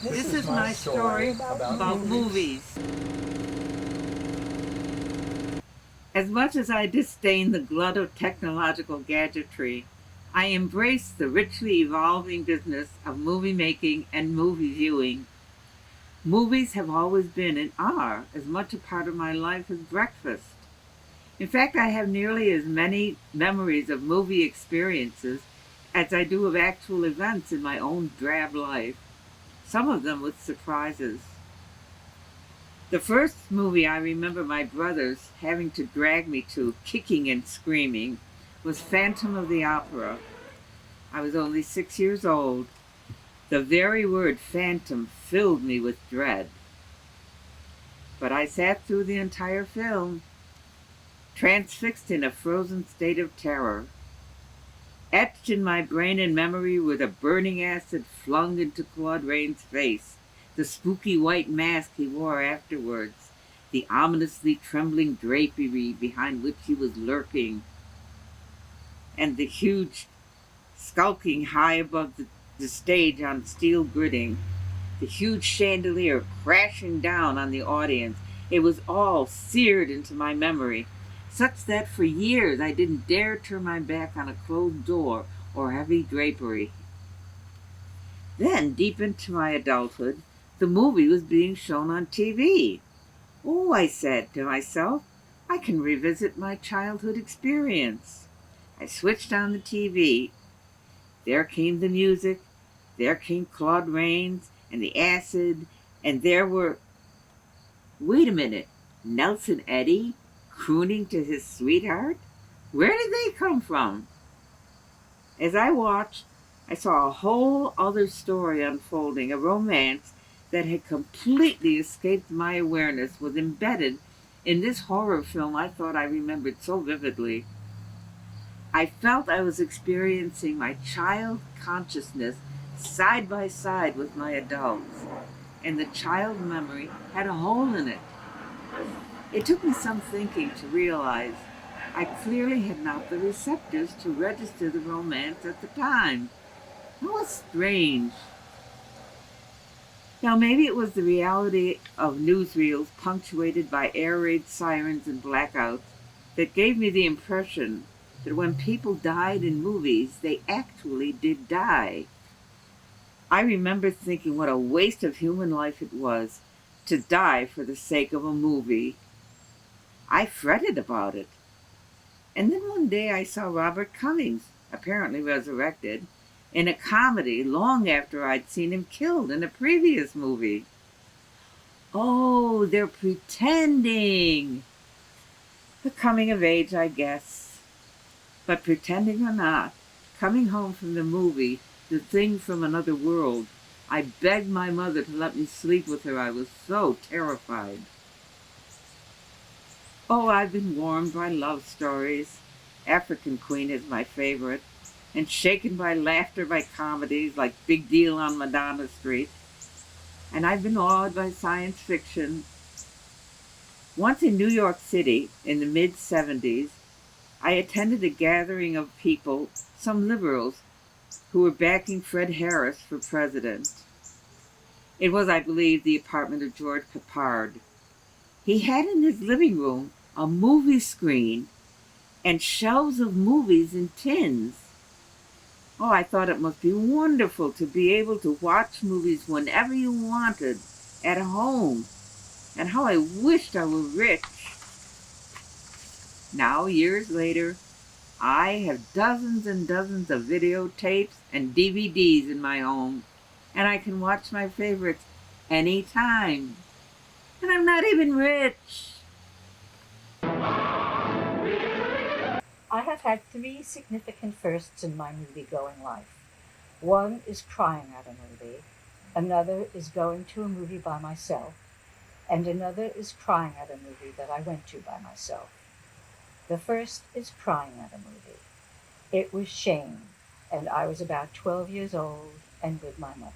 This is my story about movies. As much as I disdain the glut of technological gadgetry, I embrace the richly evolving business of movie making and movie viewing. Movies have always been and are as much a part of my life as breakfast. In fact, I have nearly as many memories of movie experiences as I do of actual events in my own drab life, some of them with surprises. The first movie I remember my brothers having to drag me to, kicking and screaming, was Phantom of the Opera. I was only 6 years old. The very word phantom filled me with dread. But I sat through the entire film, transfixed in a frozen state of terror. Etched in my brain and memory were the burning acid flung into Claude Rains' face, the spooky white mask he wore afterwards, the ominously trembling drapery behind which he was lurking, and the huge skulking high above the stage on steel gridding, the huge chandelier crashing down on the audience. It was all seared into my memory, such that for years I didn't dare turn my back on a closed door or heavy drapery. Then, deep into my adulthood, the movie was being shown on TV. Oh, I said to myself, I can revisit my childhood experience. I switched on the TV. There came the music, there came Claude Rains and the acid, and there were, wait a minute, Nelson Eddy crooning to his sweetheart? Where did they come from? As I watched, I saw a whole other story unfolding. A romance that had completely escaped my awareness was embedded in this horror film I thought I remembered so vividly. I felt I was experiencing my child consciousness side by side with my adults, and the child memory had a hole in it. It took me some thinking to realize I clearly had not the receptors to register the romance at the time. It was strange. Now, maybe it was the reality of newsreels punctuated by air raid sirens and blackouts that gave me the impression that when people died in movies, they actually did die. I remember thinking what a waste of human life it was to die for the sake of a movie. I fretted about it. And then one day I saw Robert Cummings, apparently resurrected, in a comedy long after I'd seen him killed in a previous movie. Oh, they're pretending! The coming of age, I guess. But pretending or not, coming home from the movie, The Thing from Another World, I begged my mother to let me sleep with her. I was so terrified. Oh, I've been warmed by love stories. African Queen is my favorite, and shaken by laughter by comedies like Big Deal on Madonna Street. And I've been awed by science fiction. Once in New York City, in the mid-70s, I attended a gathering of people, some liberals, who were backing Fred Harris for president. It was, I believe, the apartment of George Peppard. He had in his living room a movie screen and shelves of movies in tins. Oh, I thought it must be wonderful to be able to watch movies whenever you wanted at home. And how I wished I were rich. Now, years later, I have dozens and dozens of videotapes and DVDs in my home, and I can watch my favorites anytime. And I'm not even rich. I have had three significant firsts in my movie-going life. One is crying at a movie, another is going to a movie by myself, and another is crying at a movie that I went to by myself. The first is crying at a movie. It was Shane, and I was about 12 years old and with my mother.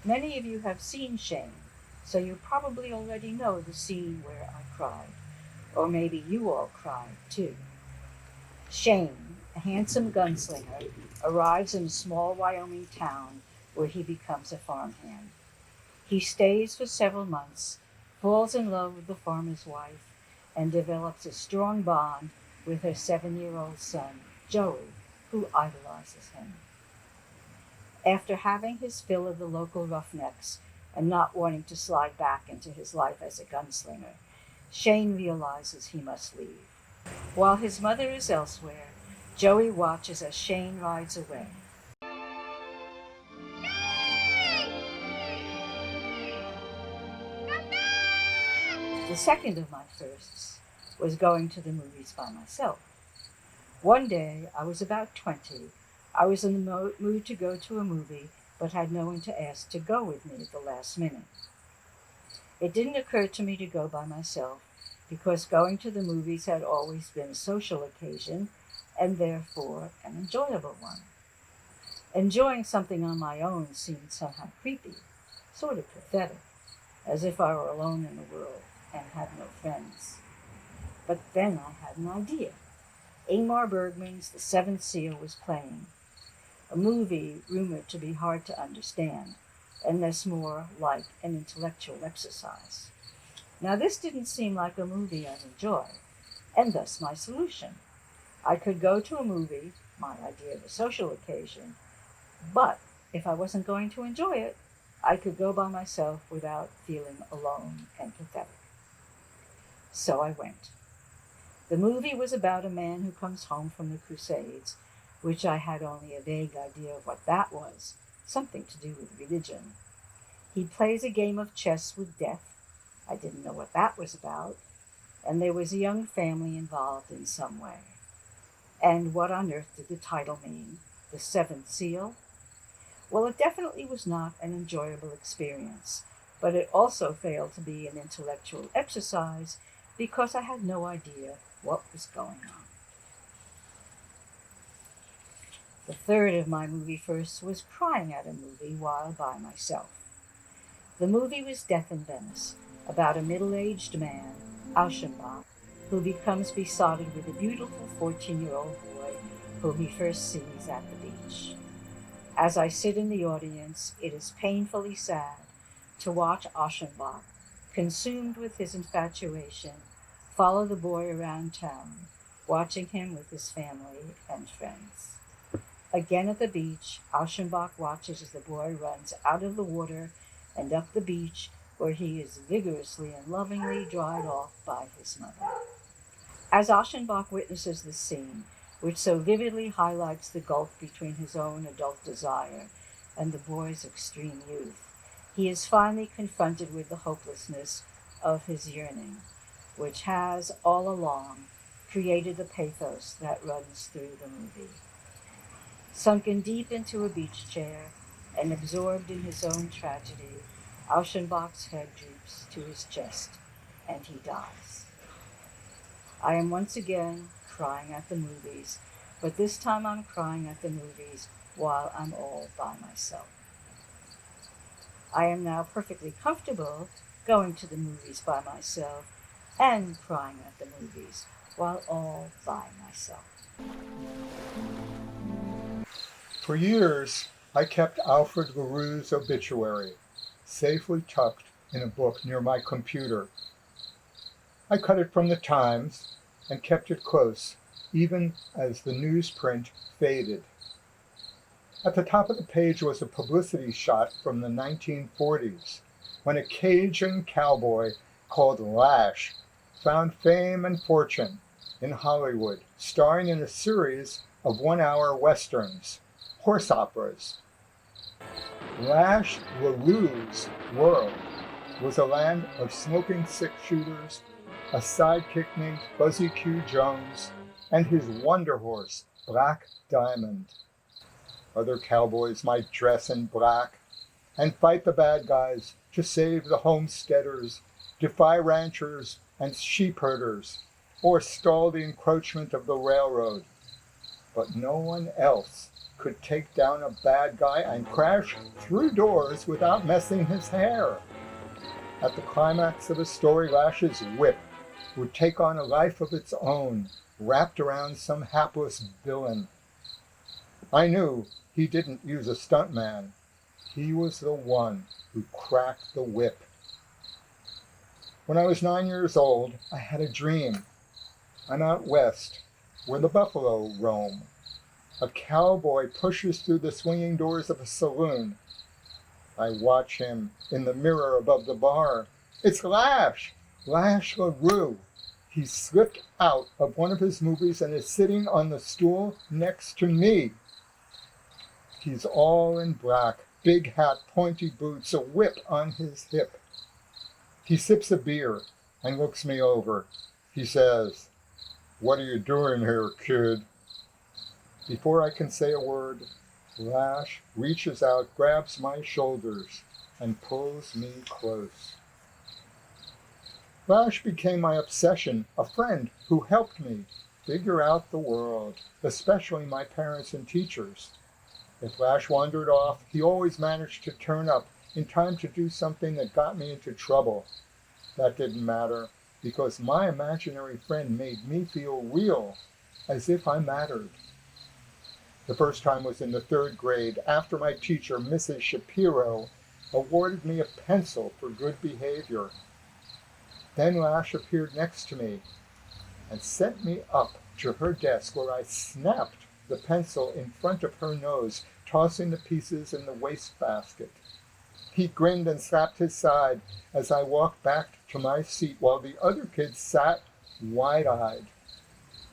Many of you have seen Shane, so you probably already know the scene where I cried, or maybe you all cried too. Shane, a handsome gunslinger, arrives in a small Wyoming town where he becomes a farmhand. He stays for several months, falls in love with the farmer's wife, and develops a strong bond with her 7-year-old son, Joey, who idolizes him. After having his fill of the local roughnecks and not wanting to slide back into his life as a gunslinger, Shane realizes he must leave. While his mother is elsewhere, Joey watches as Shane rides away. The second of my firsts was going to the movies by myself. One day, I was about 20. I was in the mood to go to a movie, but had no one to ask to go with me at the last minute. It didn't occur to me to go by myself, because going to the movies had always been a social occasion, and therefore an enjoyable one. Enjoying something on my own seemed somehow creepy, sort of pathetic, as if I were alone in the world and had no friends. But then I had an idea. Ingmar Bergman's The Seventh Seal was playing, a movie rumored to be hard to understand, and thus more like an intellectual exercise. Now this didn't seem like a movie I'd enjoy, and thus my solution. I could go to a movie, my idea of a social occasion, but if I wasn't going to enjoy it, I could go by myself without feeling alone and pathetic. So I went. The movie was about a man who comes home from the Crusades, which I had only a vague idea of what that was, something to do with religion. He plays a game of chess with death. I didn't know what that was about. And there was a young family involved in some way. And what on earth did the title mean? The Seventh Seal? Well, it definitely was not an enjoyable experience, but it also failed to be an intellectual exercise because I had no idea what was going on. The third of my movie firsts was crying at a movie while by myself. The movie was Death in Venice, about a middle-aged man, Auschenbach, who becomes besotted with a beautiful 14-year-old boy whom he first sees at the beach. As I sit in the audience, it is painfully sad to watch Auschenbach, consumed with his infatuation, follow the boy around town, watching him with his family and friends. Again at the beach, Auschenbach watches as the boy runs out of the water and up the beach, where he is vigorously and lovingly dried off by his mother. As Auschenbach witnesses this scene, which so vividly highlights the gulf between his own adult desire and the boy's extreme youth, he is finally confronted with the hopelessness of his yearning, which has, all along, created the pathos that runs through the movie. Sunken deep into a beach chair and absorbed in his own tragedy, Auschenbach's head droops to his chest, and he dies. I am once again crying at the movies, but this time I'm crying at the movies while I'm all by myself. I am now perfectly comfortable going to the movies by myself and crying at the movies while all by myself. For years, I kept Alfred LaRue's obituary safely tucked in a book near my computer. I cut it from the Times and kept it close, even as the newsprint faded. At the top of the page was a publicity shot from the 1940s, when a Cajun cowboy called Lash found fame and fortune in Hollywood, starring in a series of one-hour westerns, horse operas. Lash LaRue's world was a land of smoking six-shooters, a sidekick named Buzzy Q. Jones, and his wonder horse, Black Diamond. Other cowboys might dress in black and fight the bad guys to save the homesteaders, defy ranchers and sheep herders, or stall the encroachment of the railroad. But no one else could take down a bad guy and crash through doors without messing his hair. At the climax of a story, Lash's whip would take on a life of its own, wrapped around some hapless villain. I knew he didn't use a stuntman. He was the one who cracked the whip. When I was 9 years old, I had a dream. I'm out west, where the buffalo roam. A cowboy pushes through the swinging doors of a saloon. I watch him in the mirror above the bar. It's Lash! Lash LaRue. He slipped out of one of his movies and is sitting on the stool next to me. He's all in black, big hat, pointy boots, a whip on his hip. He sips a beer and looks me over. He says, "What are you doing here, kid?" Before I can say a word, Lash reaches out, grabs my shoulders, and pulls me close. Lash became my obsession, a friend who helped me figure out the world, especially my parents and teachers. If Lash wandered off, he always managed to turn up in time to do something that got me into trouble. That didn't matter, because my imaginary friend made me feel real, as if I mattered. The first time was in the 3rd grade, after my teacher, Mrs. Shapiro, awarded me a pencil for good behavior. Then Lash appeared next to me and sent me up to her desk, where I snapped the pencil in front of her nose, tossing the pieces in the wastebasket. He grinned and slapped his side as I walked back to my seat, while the other kids sat wide-eyed.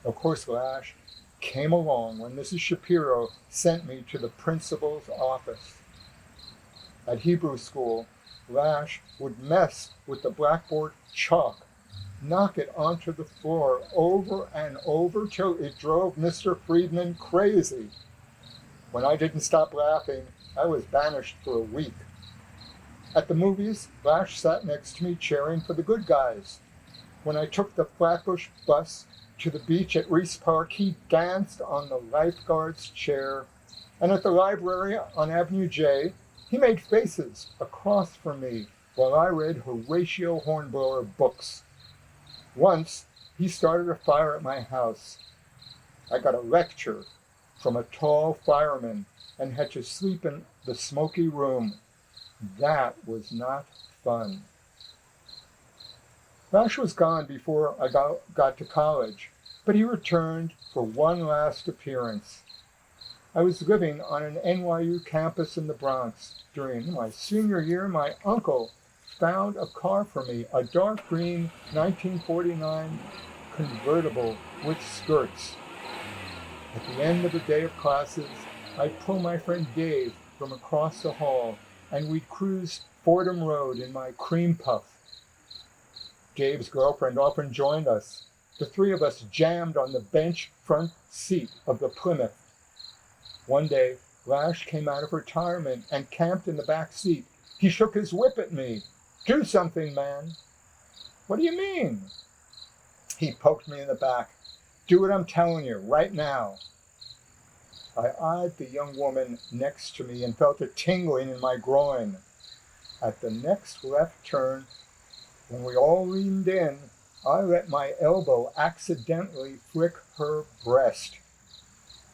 Of course, Lash came along when Mrs. Shapiro sent me to the principal's office. At Hebrew school, Lash would mess with the blackboard chalk, knock it onto the floor over and over till it drove Mr. Friedman crazy. When I didn't stop laughing, I was banished for a week. At the movies, Lash sat next to me cheering for the good guys. When I took the Flatbush bus to the beach at Reese Park, he danced on the lifeguard's chair. And at the library on Avenue J, he made faces across from me while I read Horatio Hornblower books. Once, he started a fire at my house. I got a lecture from a tall fireman and had to sleep in the smoky room. That was not fun. Lash was gone before I got to college, but he returned for one last appearance. I was living on an NYU campus in the Bronx. During my senior year, my uncle found a car for me, a dark green 1949 convertible with skirts. At the end of the day of classes, I'd pull my friend Dave from across the hall, and we'd cruise Fordham Road in my cream puff. Dave's girlfriend often joined us. The three of us jammed on the bench front seat of the Plymouth. One day, Lash came out of retirement and camped in the back seat. He shook his whip at me. "Do something, man." "What do you mean?" He poked me in the back. "Do what I'm telling you, right now." I eyed the young woman next to me and felt a tingling in my groin. At the next left turn, when we all leaned in, I let my elbow accidentally flick her breast.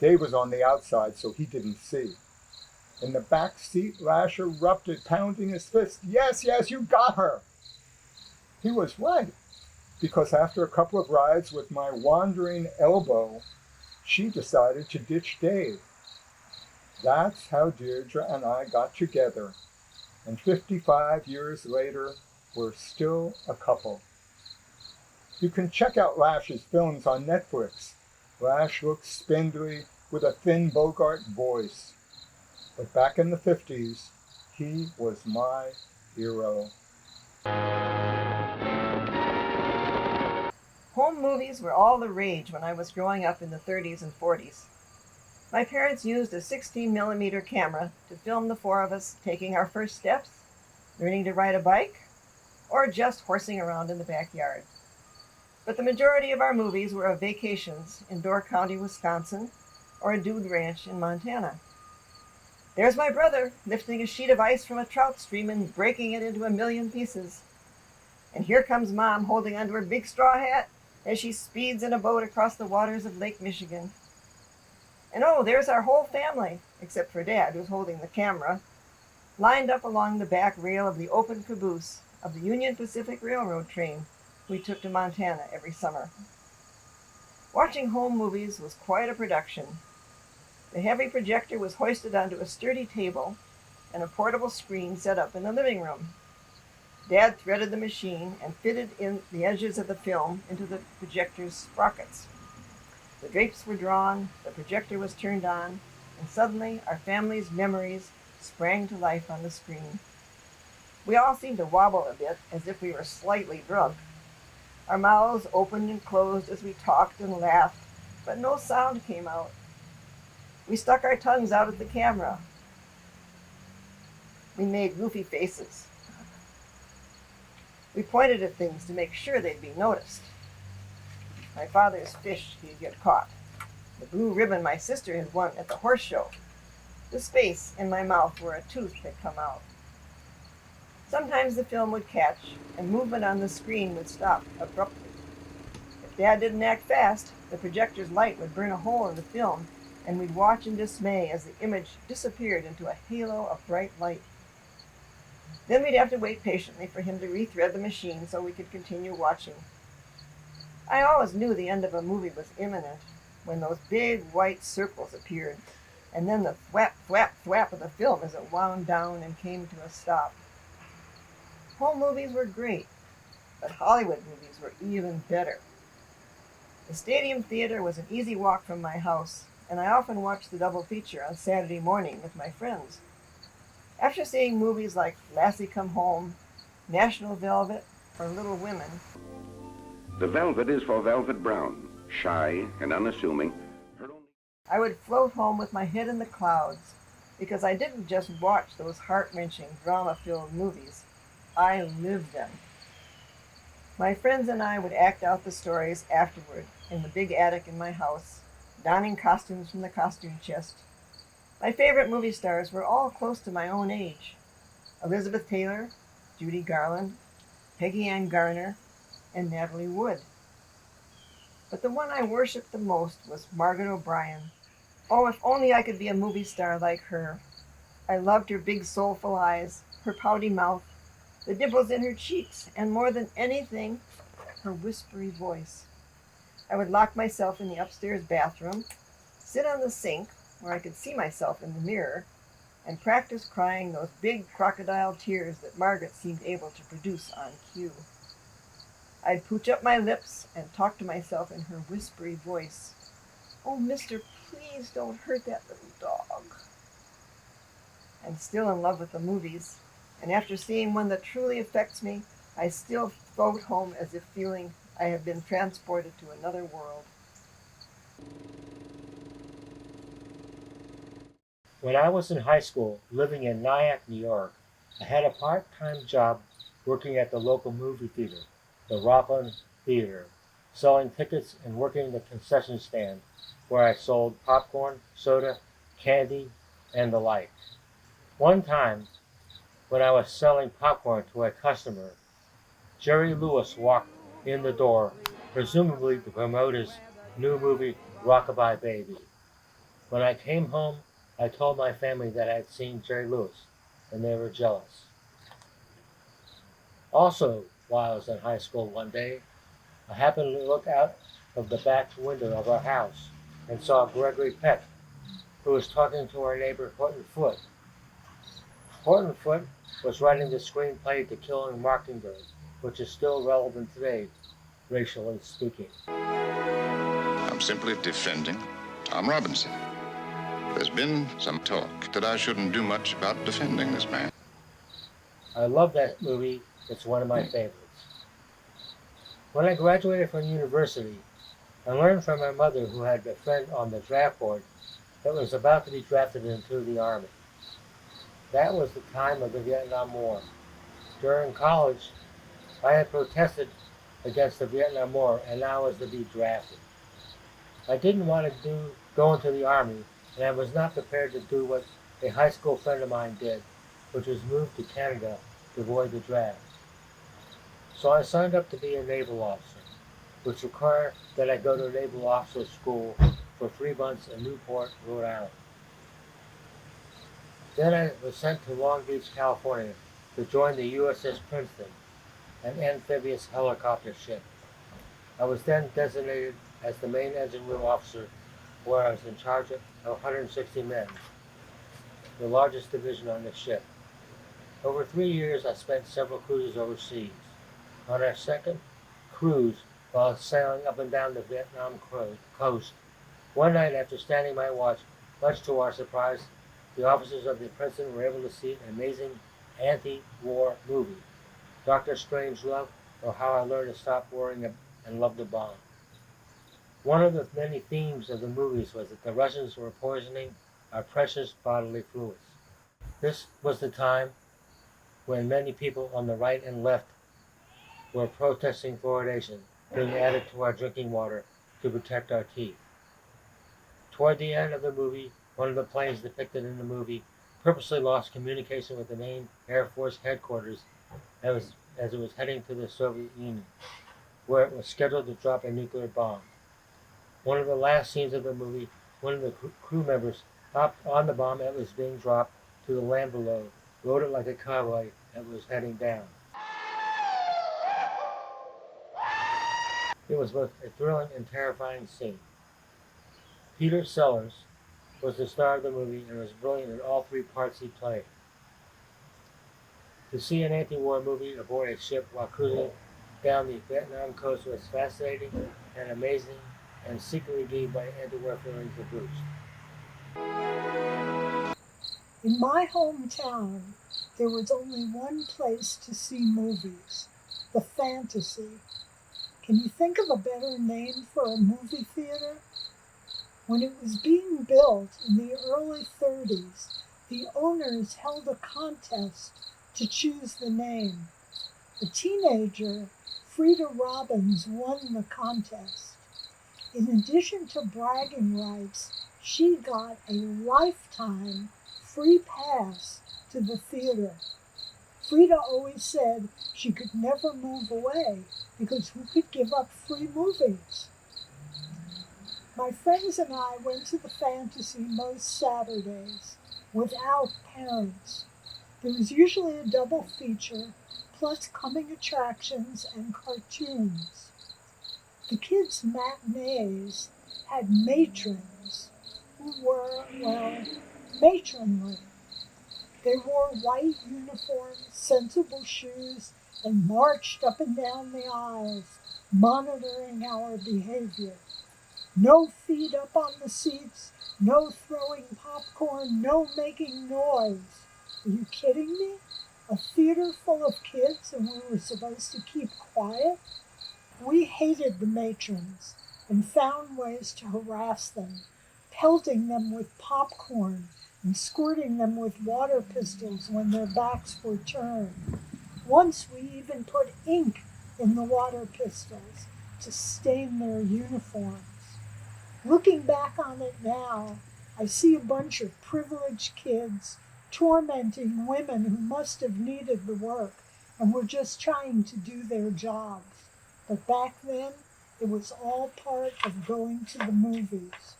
Dave was on the outside, so he didn't see. In the back seat, Lash erupted, pounding his fist. Yes, you got her." He was right, because after a couple of rides with my wandering elbow, she decided to ditch Dave. That's how Deirdre and I got together. And 55 years later, we're still a couple. You can check out Lash's films on Netflix. Lash looks spindly with a thin Bogart voice. But back in the 50s, he was my hero. Home movies were all the rage when I was growing up in the 30s and 40s. My parents used a 16mm camera to film the four of us taking our first steps, learning to ride a bike, or just horsing around in the backyard. But the majority of our movies were of vacations in Door County, Wisconsin, or a dude ranch in Montana. There's my brother lifting a sheet of ice from a trout stream and breaking it into a million pieces. And here comes Mom holding onto her big straw hat as she speeds in a boat across the waters of Lake Michigan. And oh, there's our whole family, except for Dad, who's holding the camera. lined up along the back rail of the open caboose of the Union Pacific Railroad train we took to Montana every summer. Watching home movies was quite a production. The heavy projector was hoisted onto a sturdy table and a portable screen set up in the living room. Dad threaded the machine and fitted in the edges of the film into the projector's sprockets. The drapes were drawn, the projector was turned on, and suddenly our family's memories sprang to life on the screen. We all seemed to wobble a bit, as if we were slightly drunk. Our mouths opened and closed as we talked and laughed, but no sound came out. We stuck our tongues out at the camera. We made goofy faces. We pointed at things to make sure they'd be noticed. My father's fish, he'd get caught. The blue ribbon my sister had won at the horse show. The space in my mouth where a tooth had come out. Sometimes the film would catch, and movement on the screen would stop abruptly. If Dad didn't act fast, the projector's light would burn a hole in the film, and we'd watch in dismay as the image disappeared into a halo of bright light. Then we'd have to wait patiently for him to rethread the machine so we could continue watching. I always knew the end of a movie was imminent when those big white circles appeared, and then the thwap, thwap, thwap of the film as it wound down and came to a stop. Home movies were great, but Hollywood movies were even better. The Stadium Theater was an easy walk from my house, and I often watched the double feature on Saturday morning with my friends. After seeing movies like Lassie Come Home, National Velvet, or Little Women, The velvet is for Velvet Brown, shy and unassuming. I would float home with my head in the clouds, because I didn't just watch those heart-wrenching, drama-filled movies. I lived them. My friends and I would act out the stories afterward in the big attic in my house, donning costumes from the costume chest. My favorite movie stars were all close to my own age. Elizabeth Taylor, Judy Garland, Peggy Ann Garner, and Natalie Wood. But the one I worshipped the most was Margaret O'Brien. Oh, if only I could be a movie star like her. I loved her big soulful eyes, her pouty mouth, the dimples in her cheeks, and more than anything, her whispery voice. I would lock myself in the upstairs bathroom, sit on the sink where I could see myself in the mirror, and practice crying those big crocodile tears that Margaret seemed able to produce on cue. I'd pooch up my lips and talk to myself in her whispery voice. Oh, mister, please don't hurt that little dog. I'm still in love with the movies, and after seeing one that truly affects me, I still float home as if feeling I have been transported to another world. When I was in high school, living in Nyack, New York, I had a part-time job working at the local movie theater, the Rockland Theater, selling tickets and working the concession stand where I sold popcorn, soda, candy, and the like. One time, when I was selling popcorn to a customer, Jerry Lewis walked in the door, presumably to promote his new movie, Rockabye Baby. When I came home, I told my family that I had seen Jerry Lewis, and they were jealous. Also, while I was in high school one day, I happened to look out of the back window of our house and saw Gregory Peck, who was talking to our neighbor Horton Foote. Horton Foote was writing the screenplay To Kill a Mockingbird, which is still relevant today, racially speaking. I'm simply defending Tom Robinson. There's been some talk that I shouldn't do much about defending this man. I love that movie. It's one of my favorites. When I graduated from university, I learned from my mother, who had a friend on the draft board that was about to be drafted into the Army. That was the time of the Vietnam War. During college, I had protested against the Vietnam War, and I was to be drafted. I didn't want to go into the Army, and I was not prepared to do what a high school friend of mine did, which was move to Canada to avoid the draft. So I signed up to be a naval officer, which required that I go to naval officer school for 3 months in Newport, Rhode Island. Then I was sent to Long Beach, California to join the USS Princeton, an amphibious helicopter ship. I was then designated as the main engine room officer, where I was in charge of 160 men, the largest division on the ship. Over 3 years, I spent several cruises overseas. On our second cruise, while sailing up and down the Vietnam coast, one night after standing my watch, much to our surprise, the officers of the Princeton were able to see an amazing anti-war movie, Dr. Strangelove, or How I Learned to Stop Worrying and Love the Bomb. One of the many themes of the movies was that the Russians were poisoning our precious bodily fluids. This was the time when many people on the right and left were protesting fluoridation being added to our drinking water to protect our teeth. Toward the end of the movie, one of the planes depicted in the movie purposely lost communication with the main Air Force headquarters as it was heading to the Soviet Union, where it was scheduled to drop a nuclear bomb. One of the last scenes of the movie, one of the crew members hopped on the bomb that was being dropped to the land below, rode it like a cowboy that was heading down. It was both a thrilling and terrifying scene. Peter Sellers was the star of the movie and was brilliant in all three parts he played. To see an anti-war movie aboard a ship while cruising down the Vietnam coast was fascinating and amazing, and secretly gave my anti-war feelings a boost. In my hometown, there was only one place to see movies, the Fantasy. Can you think of a better name for a movie theater? When it was being built in the early 30s, the owners held a contest to choose the name. A teenager, Frida Robbins, won the contest. In addition to bragging rights, she got a lifetime free pass to the theater. Frida always said she could never move away because who could give up free movies? My friends and I went to the Fantasy most Saturdays without parents. There was usually a double feature, plus coming attractions and cartoons. The kids' matinees had matrons who were, well, matronly. They wore white uniforms, sensible shoes, and marched up and down the aisles, monitoring our behavior. No feet up on the seats, no throwing popcorn, no making noise. Are you kidding me? A theater full of kids and we were supposed to keep quiet? We hated the matrons and found ways to harass them, pelting them with popcorn and squirting them with water pistols when their backs were turned. Once we even put ink in the water pistols to stain their uniforms. Looking back on it now, I see a bunch of privileged kids tormenting women who must have needed the work and were just trying to do their jobs. But back then, it was all part of going to the movies.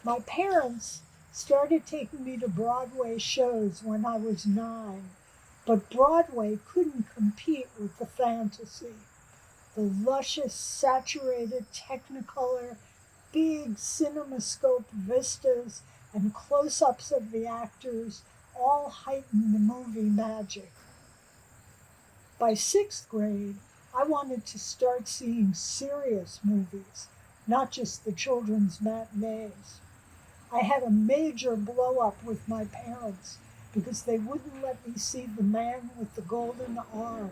My parents started taking me to Broadway shows when I was 9, but Broadway couldn't compete with the Fantasy. The luscious, saturated Technicolor, big CinemaScope vistas, and close-ups of the actors all heightened the movie magic. By 6th grade, I wanted to start seeing serious movies, not just the children's matinees. I had a major blow-up with my parents because they wouldn't let me see The Man with the Golden Arm.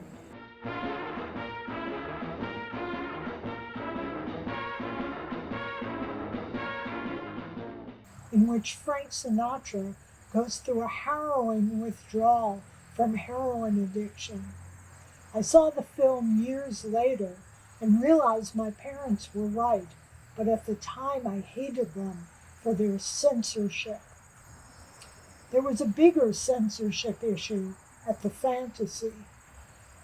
In which Frank Sinatra goes through a harrowing withdrawal from heroin addiction. I saw the film years later and realized my parents were right, but at the time I hated them for their censorship. There was a bigger censorship issue at the Fantasy.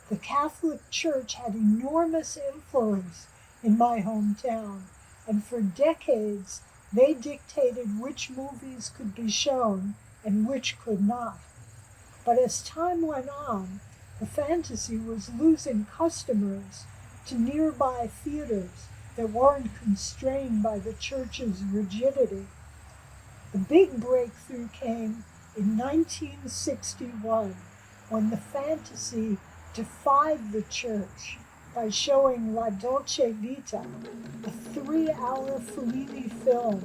The Catholic Church had enormous influence in my hometown, and for decades they dictated which movies could be shown and which could not. But as time went on, the Fantasy was losing customers to nearby theaters that weren't constrained by the church's rigidity. The big breakthrough came in 1961 when the Fantasy defied the church by showing La Dolce Vita, a 3-hour Fellini film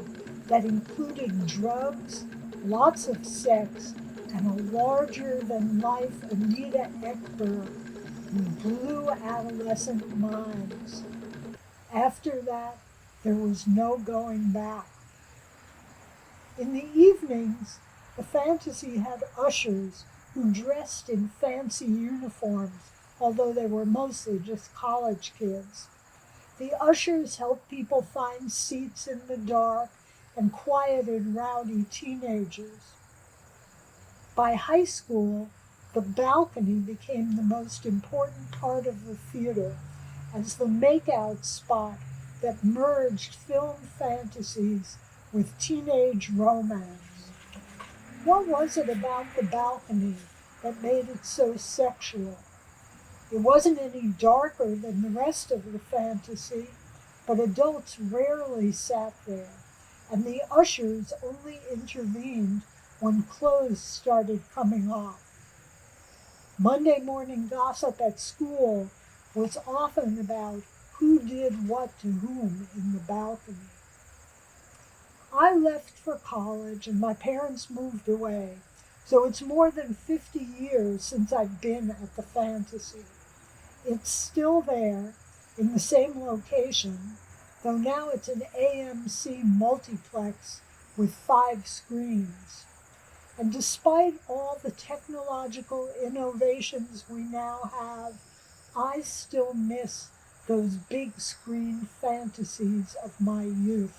that included drugs, lots of sex, and a larger-than-life Anita Ekberg who blew adolescent minds. After that, there was no going back. In the evenings, the Fantasy had ushers who dressed in fancy uniforms, although they were mostly just college kids. The ushers helped people find seats in the dark and quieted rowdy teenagers. By high school, the balcony became the most important part of the theater as the makeout spot that merged film fantasies with teenage romance. What was it about the balcony that made it so sexual? It wasn't any darker than the rest of the Fantasy, but adults rarely sat there, and the ushers only intervened when clothes started coming off. Monday morning gossip at school was often about who did what to whom in the balcony. I left for college and my parents moved away, so it's more than 50 years since I've been at the Fantasy. It's still there, in the same location, though now it's an AMC multiplex with 5 screens. And despite all the technological innovations we now have, I still miss those big screen fantasies of my youth.